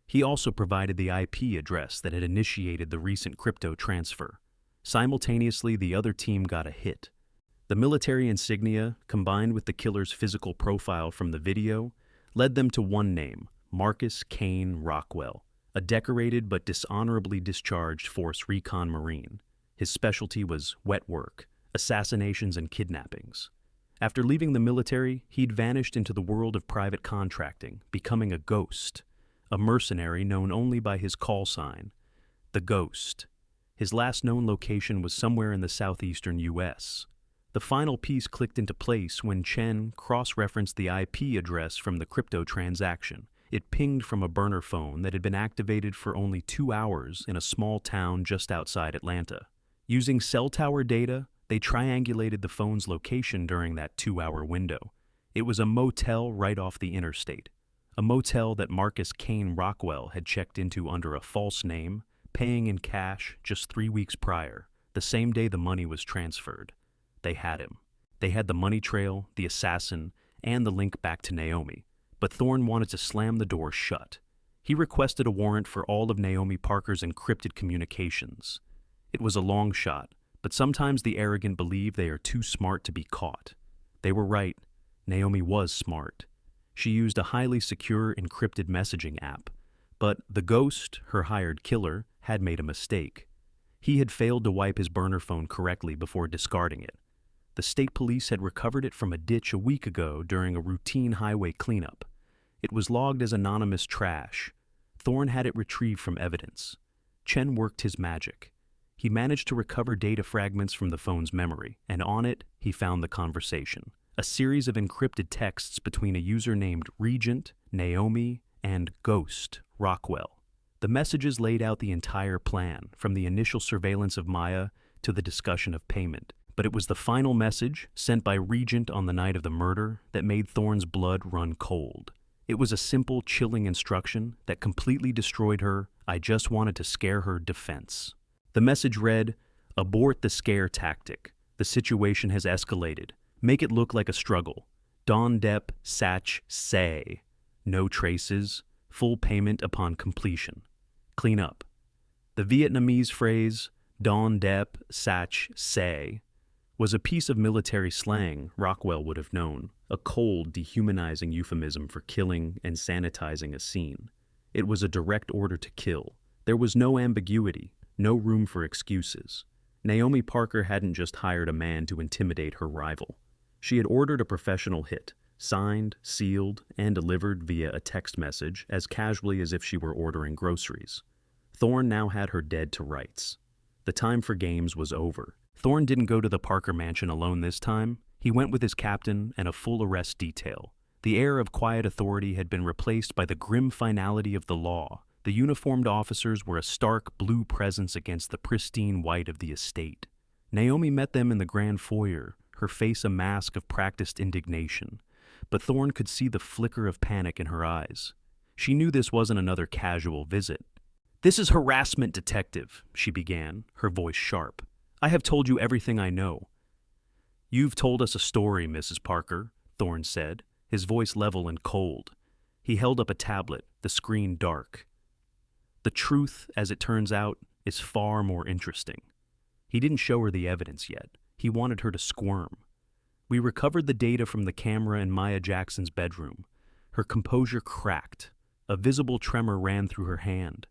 He also provided the IP address that had initiated the recent crypto transfer. Simultaneously, the other team got a hit. The military insignia, combined with the killer's physical profile from the video, led them to one name, Marcus Kane Rockwell, a decorated but dishonorably discharged Force Recon Marine. His specialty was wet work, assassinations and kidnappings. After leaving the military, he'd vanished into the world of private contracting, becoming a ghost, a mercenary known only by his call sign, the Ghost. His last known location was somewhere in the southeastern U.S. The final piece clicked into place when Chen cross-referenced the IP address from the crypto transaction. It pinged from a burner phone that had been activated for only 2 hours in a small town just outside Atlanta. Using cell tower data, they triangulated the phone's location during that 2-hour window. It was a motel right off the interstate. A motel that Marcus Kane Rockwell had checked into under a false name, paying in cash just 3 weeks prior, the same day the money was transferred. They had him. They had the money trail, the assassin, and the link back to Naomi. But Thorne wanted to slam the door shut. He requested a warrant for all of Naomi Parker's encrypted communications. It was a long shot, but sometimes the arrogant believe they are too smart to be caught. They were right. Naomi was smart. She used a highly secure encrypted messaging app, but the Ghost, her hired killer, had made a mistake. He had failed to wipe his burner phone correctly before discarding it. The state police had recovered it from a ditch a week ago during a routine highway cleanup. It was logged as anonymous trash. Thorne had it retrieved from evidence. Chen worked his magic. He managed to recover data fragments from the phone's memory, and on it, he found the conversation. A series of encrypted texts between a user named Regent, Naomi, and Ghost, Rockwell. The messages laid out the entire plan, from the initial surveillance of Maya to the discussion of payment. But it was the final message, sent by Regent on the night of the murder, that made Thorne's blood run cold. It was a simple, chilling instruction that completely destroyed her "I just wanted to scare her" defense. The message read, "Abort the scare tactic. The situation has escalated. Make it look like a struggle. Don Depp, Satch, Say. No traces. Full payment upon completion. Clean up." The Vietnamese phrase, Don Depp, Satch, Say, was a piece of military slang Rockwell would have known, a cold, dehumanizing euphemism for killing and sanitizing a scene. It was a direct order to kill. There was no ambiguity, no room for excuses. Naomi Parker hadn't just hired a man to intimidate her rival. She had ordered a professional hit, signed, sealed, and delivered via a text message as casually as if she were ordering groceries. Thorne now had her dead to rights. The time for games was over. Thorne didn't go to the Parker mansion alone this time. He went with his captain and a full arrest detail. The air of quiet authority had been replaced by the grim finality of the law. The uniformed officers were a stark blue presence against the pristine white of the estate. Naomi met them in the grand foyer, her face a mask of practiced indignation, but Thorne could see the flicker of panic in her eyes. She knew this wasn't another casual visit. "This is harassment, detective," she began, her voice sharp. "I have told you everything I know." "You've told us a story, Mrs. Parker," Thorne said, his voice level and cold. He held up a tablet, the screen dark. "The truth, as it turns out, is far more interesting." He didn't show her the evidence yet. He wanted her to squirm. "We recovered the data from the camera in Maya Jackson's bedroom." Her composure cracked. A visible tremor ran through her hand.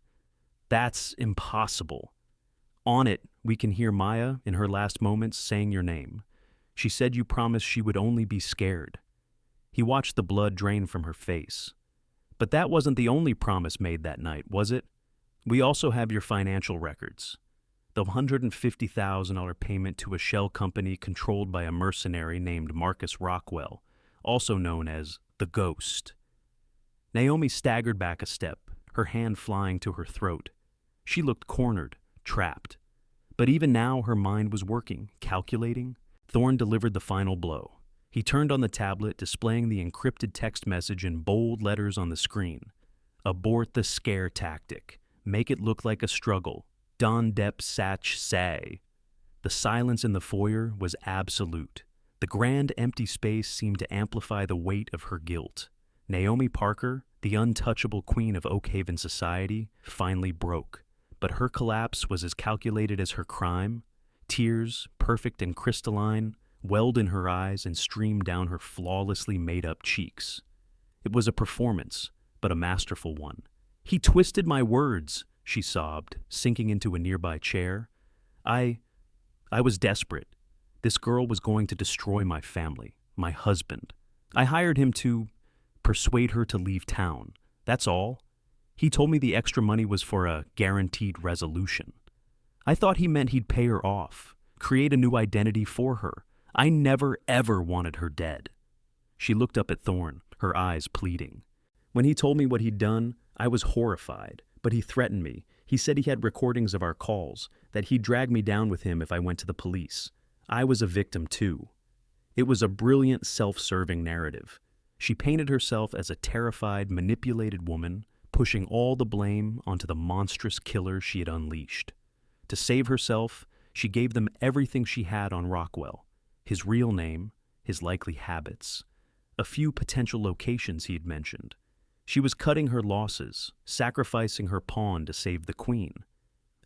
"That's impossible. On it, we can hear Maya, in her last moments, saying your name. She said you promised she would only be scared." He watched the blood drain from her face. "But that wasn't the only promise made that night, was it? We also have your financial records. The $150,000 payment to a shell company controlled by a mercenary named Marcus Rockwell, also known as the Ghost." Naomi staggered back a step, her hand flying to her throat. She looked cornered, trapped. But even now her mind was working, calculating. Thorne delivered the final blow. He turned on the tablet, displaying the encrypted text message in bold letters on the screen. "Abort the scare tactic. Make it look like a struggle. Don Depp Satch Say." The silence in the foyer was absolute. The grand empty space seemed to amplify the weight of her guilt. Naomi Parker, the untouchable queen of Oakhaven society, finally broke. But her collapse was as calculated as her crime. Tears, perfect and crystalline, welled in her eyes and streamed down her flawlessly made-up cheeks. It was a performance, but a masterful one. "He twisted my words," she sobbed, sinking into a nearby chair. I was desperate. This girl was going to destroy my family, my husband. I hired him to persuade her to leave town. That's all. He told me the extra money was for a guaranteed resolution. I thought he meant he'd pay her off, create a new identity for her. I never, ever wanted her dead." She looked up at Thorne, her eyes pleading. "When he told me what he'd done, I was horrified, but he threatened me. He said he had recordings of our calls, that he'd drag me down with him if I went to the police. I was a victim too." It was a brilliant, self-serving narrative. She painted herself as a terrified, manipulated woman, pushing all the blame onto the monstrous killer she had unleashed. To save herself, she gave them everything she had on Rockwell: his real name, his likely habits, a few potential locations he had mentioned. She was cutting her losses, sacrificing her pawn to save the queen.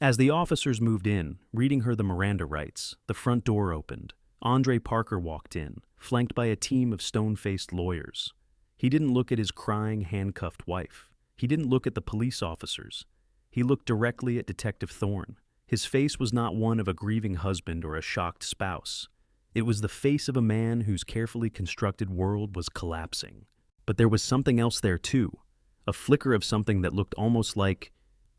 As the officers moved in, reading her the Miranda rights, the front door opened. Andre Parker walked in, flanked by a team of stone-faced lawyers. He didn't look at his crying, handcuffed wife. He didn't look at the police officers. He looked directly at Detective Thorne. His face was not one of a grieving husband or a shocked spouse. It was the face of a man whose carefully constructed world was collapsing. But there was something else there too, a flicker of something that looked almost like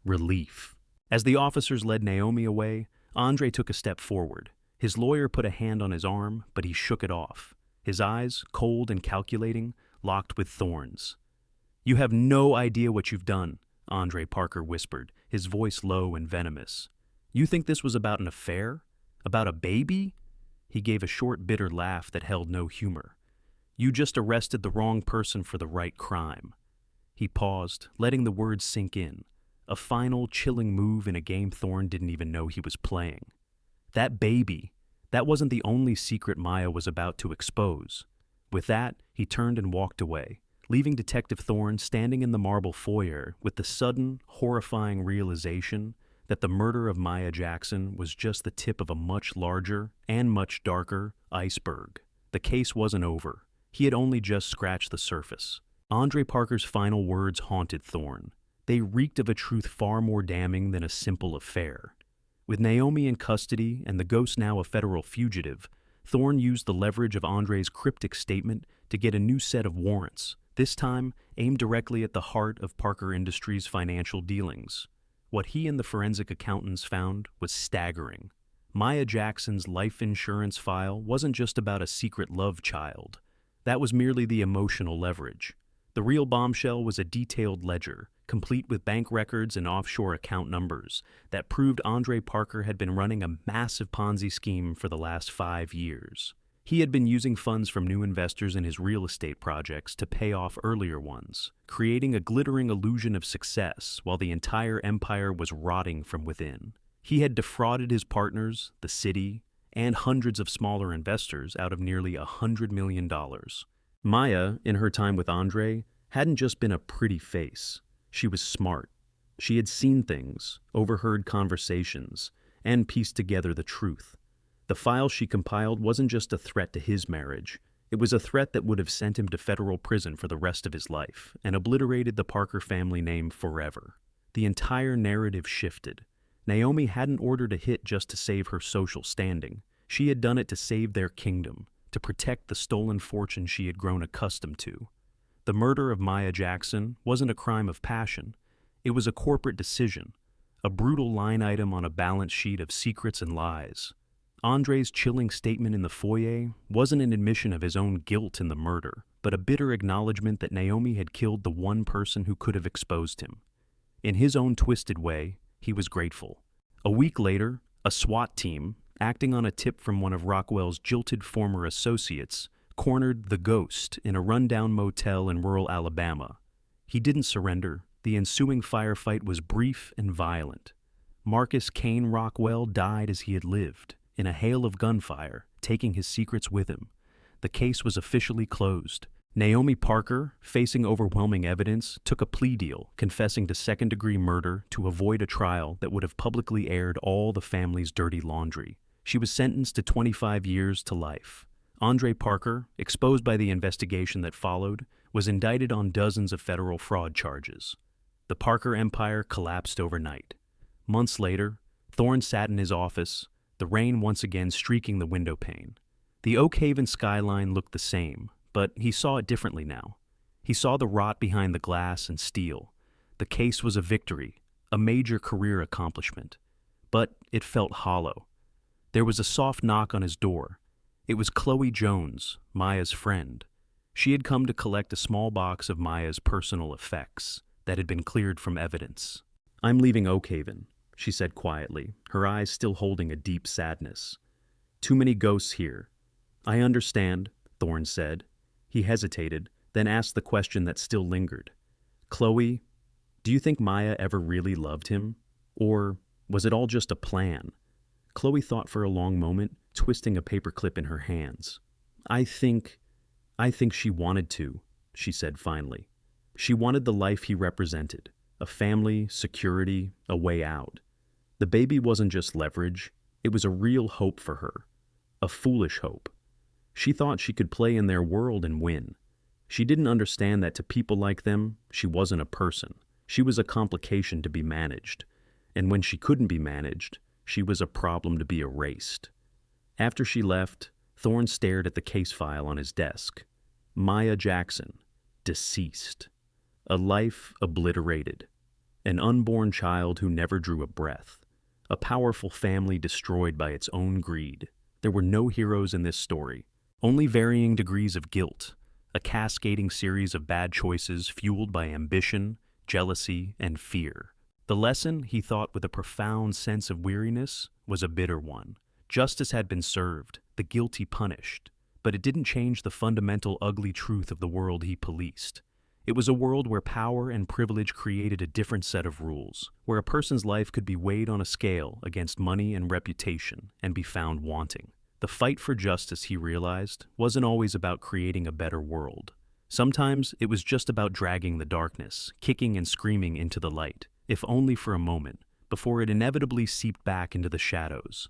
relief. As the officers led Naomi away, Andre took a step forward. His lawyer put a hand on his arm, but he shook it off. His eyes, cold and calculating, locked with Thorne's. "You have no idea what you've done," Andre Parker whispered, his voice low and venomous. "You think this was about an affair? About a baby?" He gave a short, bitter laugh that held no humor. "You just arrested the wrong person for the right crime." He paused, letting the words sink in. A final, chilling move in a game Thorne didn't even know he was playing. That baby, that wasn't the only secret Maya was about to expose. With that, he turned and walked away, leaving Detective Thorne standing in the marble foyer with the sudden, horrifying realization that the murder of Maya Jackson was just the tip of a much larger and much darker iceberg. The case wasn't over. He had only just scratched the surface. Andre Parker's final words haunted Thorne. They reeked of a truth far more damning than a simple affair. With Naomi in custody and the ghost now a federal fugitive, Thorne used the leverage of Andre's cryptic statement to get a new set of warrants, this time aimed directly at the heart of Parker Industries' financial dealings. What he and the forensic accountants found was staggering. Maya Jackson's life insurance file wasn't just about a secret love child. That was merely the emotional leverage. The real bombshell was a detailed ledger, complete with bank records and offshore account numbers, that proved Andre Parker had been running a massive Ponzi scheme for the last 5 years. He had been using funds from new investors in his real estate projects to pay off earlier ones, creating a glittering illusion of success while the entire empire was rotting from within. He had defrauded his partners, the city, and hundreds of smaller investors out of nearly $100 million. Maya, in her time with Andre, hadn't just been a pretty face. She was smart. She had seen things, overheard conversations, and pieced together the truth. The file she compiled wasn't just a threat to his marriage. It was a threat that would have sent him to federal prison for the rest of his life and obliterated the Parker family name forever. The entire narrative shifted. Naomi hadn't ordered a hit just to save her social standing. She had done it to save their kingdom, to protect the stolen fortune she had grown accustomed to. The murder of Maya Jackson wasn't a crime of passion. It was a corporate decision, a brutal line item on a balance sheet of secrets and lies. Andre's chilling statement in the foyer wasn't an admission of his own guilt in the murder, but a bitter acknowledgement that Naomi had killed the one person who could have exposed him. In his own twisted way, he was grateful. A week later, a SWAT team, acting on a tip from one of Rockwell's jilted former associates, cornered the Ghost in a rundown motel in rural Alabama. He didn't surrender. The ensuing firefight was brief and violent. Marcus Kane Rockwell died as he had lived, in a hail of gunfire, taking his secrets with him. The case was officially closed. Naomi Parker, facing overwhelming evidence, took a plea deal, confessing to second-degree murder to avoid a trial that would have publicly aired all the family's dirty laundry. She was sentenced to 25 years to life. Andre Parker, exposed by the investigation that followed, was indicted on dozens of federal fraud charges. The Parker empire collapsed overnight. Months later, Thorne sat in his office, the rain once again streaking the window pane. The Oak Haven skyline looked the same, but he saw it differently now. He saw the rot behind the glass and steel. The case was a victory, a major career accomplishment. But it felt hollow. There was a soft knock on his door. It was Chloe Jones, Maya's friend. She had come to collect a small box of Maya's personal effects that had been cleared from evidence. "I'm leaving Oak Haven," she said quietly, her eyes still holding a deep sadness. "Too many ghosts here." "I understand," Thorne said. He hesitated, then asked the question that still lingered. "Chloe, do you think Maya ever really loved him? Or was it all just a plan?" Chloe thought for a long moment, twisting a paperclip in her hands. I think she wanted to," she said finally. "She wanted the life he represented, a family, security, a way out. The baby wasn't just leverage, it was a real hope for her. A foolish hope. She thought she could play in their world and win. She didn't understand that to people like them, she wasn't a person. She was a complication to be managed. And when she couldn't be managed, she was a problem to be erased." After she left, Thorne stared at the case file on his desk. Maya Jackson, deceased. A life obliterated. An unborn child who never drew a breath. A powerful family destroyed by its own greed. There were no heroes in this story, only varying degrees of guilt, a cascading series of bad choices fueled by ambition, jealousy, and fear. The lesson, he thought with a profound sense of weariness, was a bitter one. Justice had been served, the guilty punished, but it didn't change the fundamental ugly truth of the world he policed. It was a world where power and privilege created a different set of rules, where a person's life could be weighed on a scale against money and reputation and be found wanting. The fight for justice, he realized, wasn't always about creating a better world. Sometimes it was just about dragging the darkness, kicking and screaming into the light, if only for a moment, before it inevitably seeped back into the shadows.